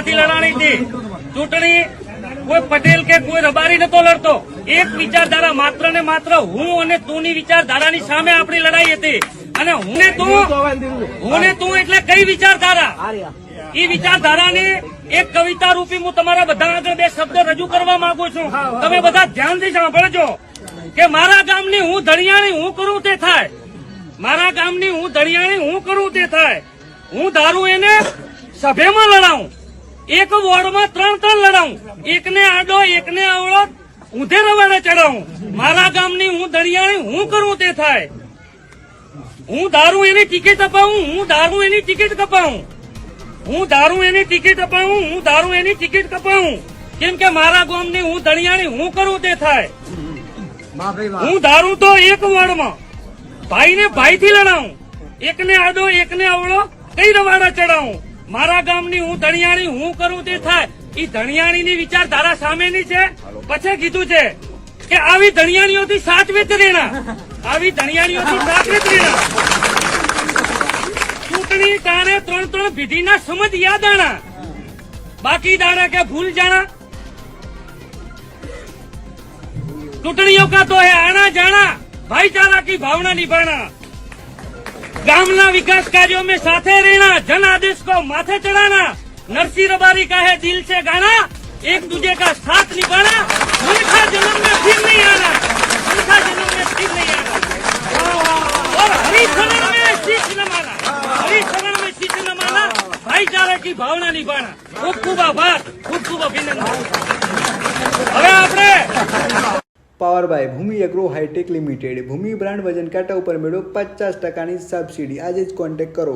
લડાણી હતી ચૂંટણી કોઈ પટેલ કે કોઈ રબારી નતો લડતો. એક વિચારધારા માત્ર ને માત્ર હું અને તુંની વિચારધારાની સામે આપણી લડાઈ હતી. અને હું ને તું એટલે કઈ વિચારધારા? એ વિચારધારાની એક કવિતા રૂપી હું તમારા બધા આગળ બે શબ્દ રજૂ કરવા માંગુ છું. તમે બધા ધ્યાનથી સાંભળજો કે મારા ગામની હું ધણિયાણી હું કરું તે થાય. મારા ગામની હું ધણિયાણી હું કરું તે થાય. હું ધારું એને સભ્યમાં લડાવું, એક વોર્ડમાં 3 લડાવું, એકને આડો એકને અવળો ઊંધે રવાડે ચડાવું. મારા ગામની હું ધણિયાણી હું કરું તે થાય. હું ધારું એની ટિકિટ અપાવું, હું ધારું એની ટિકિટ કપાવું, હું ધારું એની ટિકિટ અપાવું, હું ધારું એની ટિકિટ કપાવું. કેમ કે મારા ગામની હું ધણિયાણી હું કરું તે થાય. હું ધારું તો એક વોર્ડમાં ભાઈને ભાઈથી લડાવું, એકને આડો એકને અવળો કઈ રવાડા ચડાવું. મારા ગામની હું ધણિયાણી હું કરું તે થાય. એ ધણિયાણીની વિચારધારા સામેની છે. પછી કીધું છે કે આવી ધણિયાણીઓથી સાચવેત રહેણા, આવી ધણિયાણીઓથી સાચવેત રહેણા. ચૂંટણી તાણે 3 વિધિના સમજ યાદ આણા, બાકી દાણા કે ભૂલ જાણા. चुटनियों का तो है आना जाना, भाईचारा की भावना निभाना, गामना विकास कार्यों में साथे रहना, जन आदेश को माथे चढ़ाना, नरसी रबारी का है दिल से गाना, एक दूसरे का साथ निभाना, मनखा जन्म में फिर नहीं आना, मनखा जन्म में फिर नहीं आना, और हरी शरण में शीश नमाना, हरी शरण में शीश नमाना, भाईचारा की भावना निभाना. खूब खूब आभार, खूब खूब अभिनंदन. હવે આપણે power by Bhumi agro hitech limited. Bhumi brand વજન કાંટા ઉપર મેળવો 50% સબસિડી. આજે જ કોન્ટેક્ટ કરો.